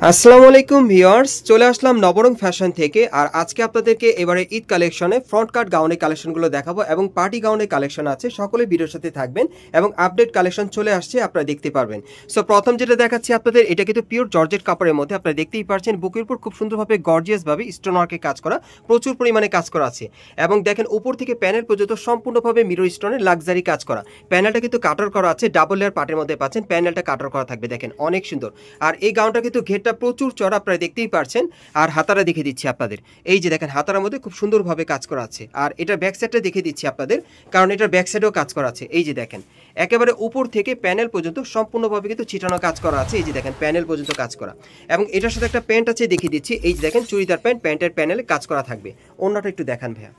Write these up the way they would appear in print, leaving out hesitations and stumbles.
আসসালামু আলাইকুম ভিউয়ার্স, চলে আসলাম নবরং ফ্যাশন থেকে। আর আজকে আপনাদেরকে এবারে ঈদ কালেকশনে ফ্রন্ট কাট গাউনের কালেকশনগুলো দেখাবো এবং পার্টি গাউনের কালেকশন আছে। সকলে ভিডিওর সাথে থাকবেন এবং আপডেট কালেকশন চলে আসছে, আপনারা দেখতে পারবেন। সো প্রথম যেটা দেখাচ্ছি আপনাদের, এটা কিন্তু পিওর জর্জেট কাপড়ের মধ্যে, আপনারা দেখতেই পারছেন বুকের উপর খুব সুন্দরভাবে গর্জিয়াসভাবে স্টোন ওয়ার্কের কাজ করা, প্রচুর পরিমাণে কাজ করা আছে। এবং দেখেন উপর থেকে প্যানেল পর্যন্ত সম্পূর্ণভাবে মিরর স্টোনের লাক্সারি কাজ করা। প্যানেলটা কিন্তু কাটার করা আছে, ডাবল লেয়ার পার্টের মধ্যে পাচ্ছেন, প্যানেলটা কাটার করা থাকবে, দেখেন অনেক সুন্দর। আর এই গাউনটা কিন্তু ঘেরটা প্রচুর চড়া, আপনারা দেখতেই পারছেন। আর হাতারা দেখে দিচ্ছি আপনাদের, এই যে দেখেন হাতার মধ্যে খুব সুন্দরভাবে কাজ করা আছে। আর এটা ব্যাক সাইডটা দেখে দিচ্ছি আপনাদের, কারণ এটার ব্যাক সাইডেও কাজ করা আছে। এই যে দেখেন একেবারে উপর থেকে প্যানেল পর্যন্ত সম্পূর্ণভাবে কিন্তু ছিটানো কাজ করা আছে। এই যে দেখেন প্যানেল পর্যন্ত কাজ করা, এবং এটার সাথে একটা প্যান্ট আছে দেখিয়ে দিচ্ছি। এই যে দেখেন চুড়িদার প্যান্ট, প্যান্টের প্যানেলে কাজ করা থাকবে। অন্যটা একটু দেখান ভাইয়া,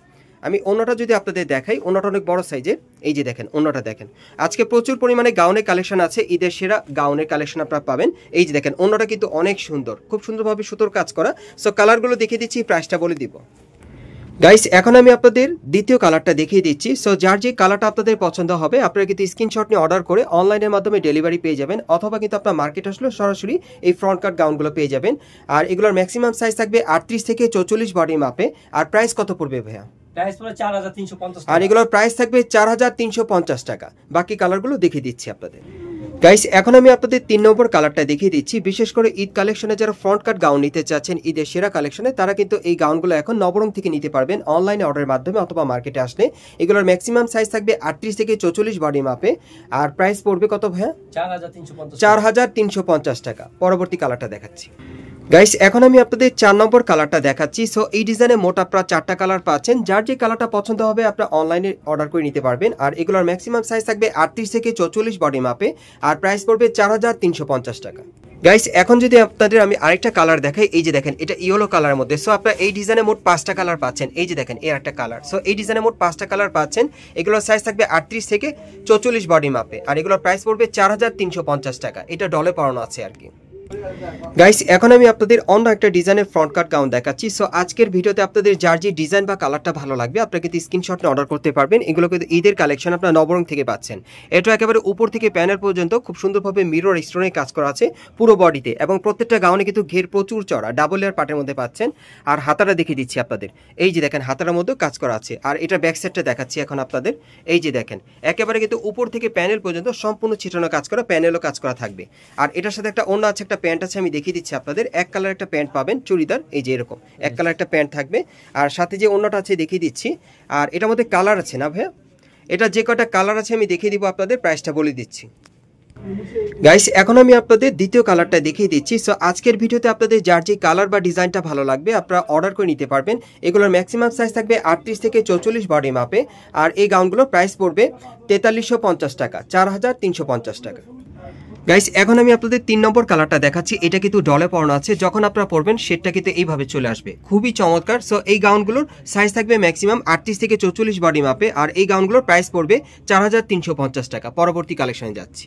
আমি অন্যটা যদি আপনাদের দেখাই, অন্যটা অনেক বড় সাইজের। এই যে দেখেন অন্যটা দেখেন, আজকে প্রচুর পরিমাণে গাউনের কালেকশন আছে, ঈদের সেরা গাউনের কালেকশন আপনারা পাবেন। এই যে দেখেন অন্যটা কিন্তু অনেক সুন্দর, খুব সুন্দরভাবে সুতোর কাজ করা। সো কালারগুলো দেখিয়ে দিচ্ছি, প্রাইসটা বলে দিব। গাইস এখন আমি আপনাদের দ্বিতীয় কালারটা দেখিয়ে দিচ্ছি। সো যার যে কালারটা আপনাদের পছন্দ হবে, আপনারা কিন্তু স্ক্রিনশট নিয়ে অর্ডার করে অনলাইনের মাধ্যমে ডেলিভারি পেয়ে যাবেন, অথবা কিন্তু আপনার মার্কেট আসলে সরাসরি এই ফ্রন্ট কাট গাউনগুলো পেয়ে যাবেন। আর এগুলোর ম্যাক্সিমাম সাইজ থাকবে 38 থেকে 44 বডি মাপে। আর প্রাইস কত পড়বে ভাইয়া? আর এগুলোর প্রাইস থাকবে 4350 টাকা। বাকি কালারগুলো দেখিয়ে দিচ্ছি আপনাদের। গাইস এখন আমি আপনাদের 3 নম্বর কালারটা দেখিয়ে দিচ্ছি। বিশেষ করে ঈদ কালেকশনে যারা ফ্রন্ট কাট গাউন নিতে চাচ্ছেন ঈদের সেরা কালেকশনে, তারা কিন্তু এই গাউনগুলো এখন নবরং থেকে নিতে পারবেন অনলাইনে অর্ডারের মাধ্যমে অথবা মার্কেটে আসলে। এগুলোর ম্যাক্সিমাম সাইজ থাকবে 38 থেকে 44 বডি মাপে। আর প্রাইস পড়বে কত ভাইয়া? 4350 টাকা। পরবর্তী কালারটা দেখাচ্ছি। গাইস এখন আমি আপনাদের 4 নম্বর কালারটা দেখাচ্ছি। সো এই ডিজাইনে মোট আপনারা 4টা কালার পাচ্ছেন, যার যে কালারটা পছন্দ হবে আপনারা অনলাইনে অর্ডার করে নিতে পারবেন। আর এগুলোর ম্যাক্সিমাম সাইজ থাকবে 38 থেকে 44 বডি মাপে। আর প্রাইস পড়বে 4350 টাকা। গাইস এখন যদি আপনাদের আমি আরেকটা কালার দেখাই, এই যে দেখেন এটা ইয়েলো কালারের মধ্যে। সো আপনারা এই ডিজাইনে মোট 5টা কালার পাচ্ছেন। এই যে দেখেন এর একটা কালার। সো এই ডিজাইনে মোট 5টা কালার পাচ্ছেন। এগুলোর সাইজ থাকবে 38 থেকে 44 বডি মাপে। আর এগুলোর প্রাইস পড়বে 4350 টাকা। এটা ডলে পড়ানো আছে আর কি। গাইস এখন আমি আপনাদের অন্য একটা ডিজাইনের ফ্রন্ট কাট গাউন দেখাচ্ছি। সো আজকের ভিডিওতে আপনাদের যার যে ডিজাইন বা কালারটা ভালো লাগবে, আপনারা কিন্তু স্ক্রিনশট নিয়ে অর্ডার করতে পারবেন। এগুলো কিন্তু ঈদের কালেকশন আপনারা নবরং থেকে পাচ্ছেন। এটা একেবারে উপর থেকে প্যানেল পর্যন্ত খুব সুন্দরভাবে মিরর স্টোনের কাজ করা আছে পুরো বডিতে, এবং প্রত্যেকটা গাউনে কিন্তু ঘের প্রচুর চড়া, ডাবল লেয়ার পার্টের মধ্যে পাচ্ছেন। আর হাতাটা দেখিয়ে দিচ্ছি আপনাদের, এই যে দেখেন হাতার মধ্যে কাজ করা আছে। আর এটা ব্যাক সাইডটা দেখাচ্ছি এখন আপনাদের। এই যে দেখেন একেবারে কিন্তু উপর থেকে প্যানেল পর্যন্ত সম্পূর্ণ ছিটানো কাজ করা, প্যানেলও কাজ করা থাকবে। আর এটার সাথে একটা অন্য আছে, একটা প্যান্ট আছে, আমি দেখিয়ে দিচ্ছি আপনাদের। এক কালার একটা প্যান্ট পাবেন চুড়িদার, এই যে এরকম এক কালার একটা প্যান্ট থাকবে। আর সাথে যে অন্যটা আছে দেখিয়ে দিচ্ছি। আর এটার মধ্যে কালার আছে না ভাইয়া? এটা যে কটা কালার আছে আমি দেখিয়ে দিব আপনাদের, প্রাইসটা বলে দিচ্ছি। গাইস এখন আমি আপনাদের দ্বিতীয় কালারটা দেখিয়ে দিচ্ছি। সো আজকের ভিডিওতে আপনাদের যার যে কালার বা ডিজাইনটা ভালো লাগবে আপনারা অর্ডার করে নিতে পারবেন। এগুলোর ম্যাক্সিমাম সাইজ থাকবে 38 থেকে 44 বডি মাপে। আর এই গাউনগুলোর প্রাইস পড়বে 4350 টাকা, 4350 টাকা। গাইস এখন আমি আপনাদের 3 নম্বর কালারটা দেখাচ্ছি। এটা কিন্তু ডলে পড়ানো আছে, যখন আপনারা পরবেন সেটটা কিন্তু এইভাবে চলে আসবে, খুবই চমৎকার। সো এই গাউনগুলোর সাইজ থাকবে ম্যাক্সিমাম 38 থেকে 44 বডি মাপে। আর এই গাউনগুলোর প্রাইস পড়বে 4350 টাকা। পরবর্তী কালেকশনে যাচ্ছি।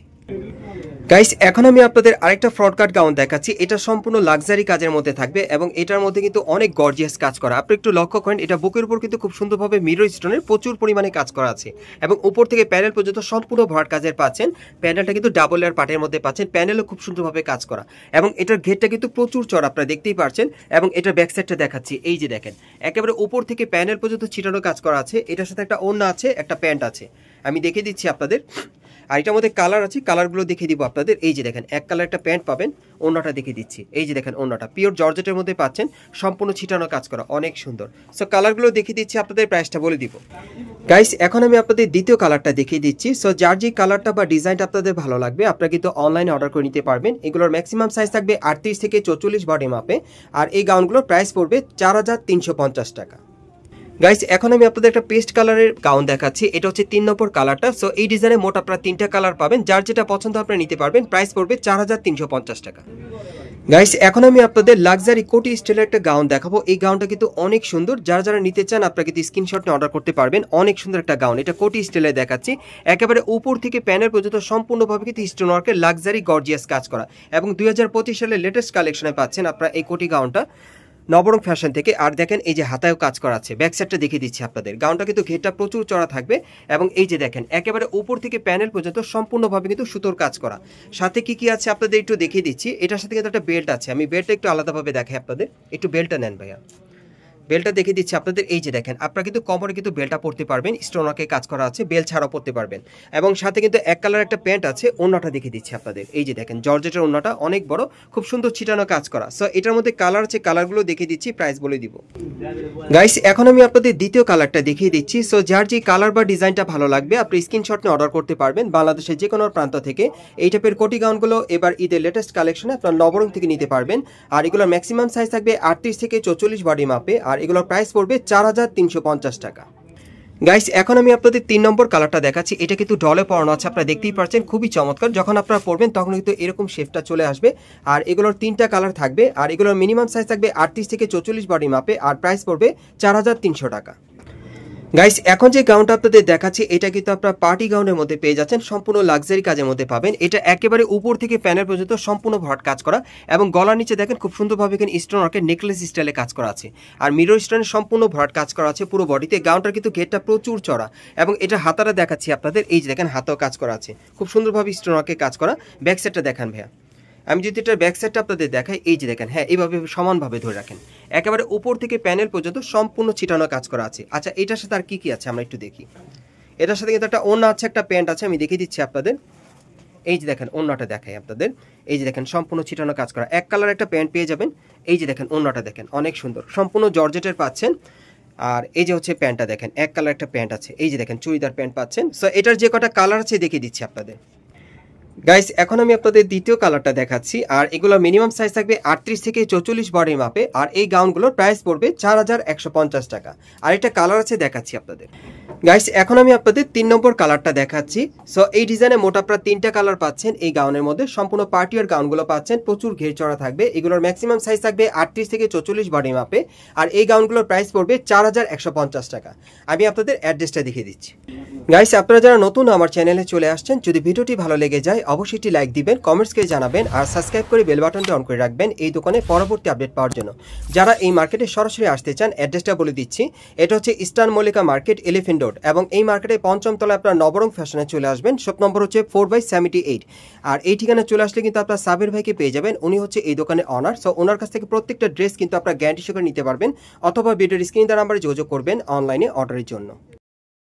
গাইস এখন আমি আপনাদের আরেকটা ফ্রন্ট কাট গাউন দেখাচ্ছি। এটা সম্পূর্ণ লাক্সারি কাজের মধ্যে থাকবে, এবং এটার মধ্যে কিন্তু অনেক গর্জিয়াস কাজ করা। আপনি একটু লক্ষ্য করেন, এটা বুকের উপর কিন্তু খুব সুন্দরভাবে মিরর স্টোনের প্রচুর পরিমাণে কাজ করা আছে, এবং উপর থেকে প্যানেল পর্যন্ত সম্পূর্ণ ভরাট কাজের পাচ্ছেন। প্যানেলটা কিন্তু ডাবল লেয়ার পার্টের মধ্যে পাচ্ছেন, প্যানেলও খুব সুন্দরভাবে কাজ করা, এবং এটার ঘেরটা কিন্তু প্রচুর চড়া, আপনারা দেখতেই পারছেন। এবং এটার ব্যাক সাইডটা দেখাচ্ছি, এই যে দেখেন একেবারে উপর থেকে প্যানেল পর্যন্ত ছিটানো কাজ করা আছে। এটার সাথে একটা ওড়না আছে, একটা প্যান্ট আছে, আমি দেখিয়ে দিচ্ছি আপনাদের। আর এটার মধ্যে কালার আছে, কালারগুলো দেখিয়ে দিব আপনাদের। এই যে দেখেন এক কালার একটা প্যান্ট পাবেন, ওড়নাটা দেখিয়ে দিচ্ছি। এই যে দেখেন ওড়নাটা পিওর জর্জেটের মধ্যে পাচ্ছেন, সম্পূর্ণ ছিটানো কাজ করা, অনেক সুন্দর। সো কালারগুলো দেখিয়ে দিচ্ছি আপনাদের, প্রাইসটা বলে দিব। গাইস এখন আমি আপনাদের দ্বিতীয় কালারটা দেখিয়ে দিচ্ছি। সো যার যে কালারটা বা ডিজাইনটা আপনাদের ভালো লাগবে আপনারা কিন্তু অনলাইনে অর্ডার করে নিতে পারবেন। এগুলোর ম্যাক্সিমাম সাইজ থাকবে 38 থেকে 44 বডি মাপে। আর এই গাউনগুলোর প্রাইস পড়বে 4350 টাকা। গাইস এখন আমি আপনাদের একটা পেস্ট কালারের গাউন দেখাচ্ছি। এটা হচ্ছে 3 নম্বর কালারটা। সো এই ডিজাইনে মোট আপনারা 3টা কালার পাবেন, যার যেটা পছন্দ আপনারা নিতে পারবেন। প্রাইস পড়বে 4350 টাকা। গাইস এখন আমি আপনাদের লাক্সারি কোটি স্টাইলের একটা গাউন দেখাবো। এই গাউনটা কিন্তু অনেক সুন্দর, যারা যারা নিতে চান আপনারা কিন্তু স্ক্রিনশট নিয়ে অর্ডার করতে পারবেন। অনেক সুন্দর একটা গাউন, এটা কোটি স্টাইলে দেখাচ্ছি। একেবারে উপর থেকে প্যানেল পর্যন্ত সম্পূর্ণভাবে কিন্তু স্টোন ওয়ার্কের লাক্সারি গর্জিয়াস কাজ করা, এবং 2025 সালের লেটেস্ট কালেকশনে পাচ্ছেন আপনারা এই কোটি গাউনটা। নবরং ফ্যাশন থেকে। আর দেখেন এই যে হাতায়ও কাজ করা আছে, ব্যাক সাইডটা দেখিয়ে দিচ্ছি আপনাদের। গাউনটা কিন্তু ঘেরটা প্রচুর চড়া থাকবে এবং এই যে দেখেন একেবারে উপর থেকে প্যানেল পর্যন্ত সম্পূর্ণভাবে কিন্তু সুতোর কাজ করা। সাথে কি কি আছে আপনাদের একটু দেখিয়ে দিচ্ছি। এটার সাথে কিন্তু একটা বেল্ট আছে, আমি বেল্টটা একটু আলাদাভাবে দেখাই আপনাদের। একটু বেল্টটা নেন ভাইয়া, বেলটা দেখিয়ে দিচ্ছি আপনাদের। এই যে দেখেন আপনারা কিন্তু কোমরে কিন্তু বেলটা পরতে পারবেন, স্টোনকে কাজ করা আছে, বেল ছাড়াও পরতে পারবেন। এবং সাথে কিন্তু এক কালার একটা প্যান্ট আছে, ওন্নাটা দেখিয়ে দিচ্ছি আপনাদের। এই যে দেখেন জর্জেটের ওন্নাটা অনেক বড়, খুব সুন্দর ছিটানো কাজ করা। সো এটার মধ্যে কালার আছে, কালারগুলো দেখিয়ে দিচ্ছি, প্রাইস বলে দিব। গাইস এখন আমি আপনাদের দ্বিতীয় কালারটা দেখিয়ে দিচ্ছি। সো যার যে কালার বা ডিজাইনটা ভালো লাগবে আপনি স্ক্রিনশট নিয়ে অর্ডার করতে পারবেন বাংলাদেশের যে কোনো প্রান্ত থেকে। এই টাইপের কোটি গাউনগুলো এবার ঈদের লেটেস্ট কালেকশনে আপনার নবরং থেকে নিতে পারবেন। আর এগুলোর ম্যাক্সিমাম সাইজ থাকবে 38 থেকে 44 বডি মাপে। আর এগুলোর প্রাইস পড়বে 4350 টাকা। গাইস এখন আমি আপনাদের 3 নম্বর কালারটা দেখাচ্ছি। এটা কিন্তু ডলে পরানো আছে, আপনারা দেখতেই পাচ্ছেন, খুবই চমৎকার। যখন আপনারা পরবেন তখন কিন্তু এরকম শেপটা চলে আসবে। আর এগুলোর 3টা কালার থাকবে। আর এগুলোর মিনিমাম সাইজ থাকবে 38 থেকে 44 বডি মাপে। আর প্রাইস পড়বে 4300 টাকা। গাইস এখন যে গাউনটা আপনাদের দেখাচ্ছি এটা কিন্তু আপনারা পার্টি গাউনের মধ্যে পেয়ে যাচ্ছেন, সম্পূর্ণ লাক্সারি কাজের মধ্যে পাবেন। এটা একেবারে উপর থেকে প্যানেল পর্যন্ত সম্পূর্ণ ভরাট কাজ করা এবং গলার নিচে দেখেন খুব সুন্দরভাবে এখানে স্টোন ওয়ার্কের নেকলেস স্টাইলে কাজ করা আছে। আর মিরর স্টোনের সম্পূর্ণ ভরাট কাজ করা আছে পুরো বডিতে। গাউনটার কিন্তু ঘেরটা প্রচুর চড়া এবং এটা হাতাটা দেখাচ্ছি আপনাদের। এই যে দেখেন হাতাও কাজ করা আছে, খুব সুন্দরভাবে স্টোন ওয়ার্কের কাজ করা। ব্যাক সাইডটা দেখান ভাইয়া, আমি যদি এটার ব্যাক সাইডটা আপনাদের দেখাই, এই যে দেখেন, হ্যাঁ এইভাবে সমানভাবে ধরে রাখেন, একেবারে উপর থেকে প্যানেল পর্যন্ত সম্পূর্ণ ছিটানো কাজ করা আছে। আচ্ছা এটার সাথে আর কি কি আছে আমরা একটু দেখি। এটার সাথে কিন্তু একটা ওড়না আছে, একটা প্যান্ট আছে, আমি দেখিয়ে দিচ্ছি আপনাদের। এই যে দেখেন ওড়নাটা দেখাই আপনাদের। এই যে দেখেন সম্পূর্ণ ছিটানো কাজ করা, এক কালার একটা প্যান্ট পেয়ে যাবেন। এই যে দেখেন ওড়নাটা দেখেন অনেক সুন্দর, সম্পূর্ণ জর্জেটের পাচ্ছেন। আর এই যে হচ্ছে প্যান্টটা দেখেন, এক কালার একটা প্যান্ট আছে। এই যে দেখেন চুড়িদার প্যান্ট পাচ্ছেন। সো এটার যে কটা কালার আছে দেখিয়ে দিচ্ছি আপনাদের। গাইস এখন আমি আপনাদের দ্বিতীয় কালারটা দেখাচ্ছি। আর এগুলো মিনিমাম সাইজ থাকবে 38 থেকে 44 বডি মাপে। আর এই গাউনগুলোর প্রাইস পড়বে 4150 টাকা। আর এটা কালার আছে দেখাচ্ছি আপনাদের। গাইস এখন আমি আপনাদের 3 নম্বর কালারটা দেখাচ্ছি। সো এই ডিজাইনে মোট আপনারা 3টা কালার পাচ্ছেন এই গাউনের মধ্যে। সম্পূর্ণ পার্টিয়ার গাউনগুলো পাচ্ছেন, প্রচুর ঘের চড়া থাকবে। এগুলোর ম্যাক্সিমাম সাইজ থাকবে 38 থেকে 44 বডি মাপে। আর এই গাউনগুলোর প্রাইস পড়বে 4150 টাকা। আমি আপনাদের অ্যাড্রেসটা দেখিয়ে দিচ্ছি। গাইস আপনারা যারা নতুন আমার চ্যানেলে চলে আসছেন, যদি ভিডিওটি ভালো লেগে যায় অবশ্যই একটি লাইক দিবেন, কমেন্টস করে জানাবেন আর সাবস্ক্রাইব করে বেল বাটনটা অন করে রাখবেন এই দোকানে পরবর্তী আপডেট পাওয়ার জন্য। যারা এই মার্কেটে সরাসরি আসতে চান অ্যাড্রেসটা বলে দিচ্ছি। এটা হচ্ছে eastern Mallika market, elephant road. এবং এই মার্কেটে 5ম তলায় আপনারা নবরং ফ্যাশনে চলে আসবেন। শপ নম্বর হচ্ছে 4/78। আর এই ঠিকানায় চলে আসলে কিন্তু আপনারা সাবির ভাইকে পেয়ে যাবেন, উনি হচ্ছে এই দোকানের অনার। সো ওনার কাছ থেকে প্রত্যেকটা ড্রেস কিন্তু আপনারা গ্যারান্টি সহকারে নিতে পারবেন, অথবা ভিডিওর স্ক্রিন নাম্বারে যোগাযোগ করবেন অনলাইনে অর্ডারের জন্য।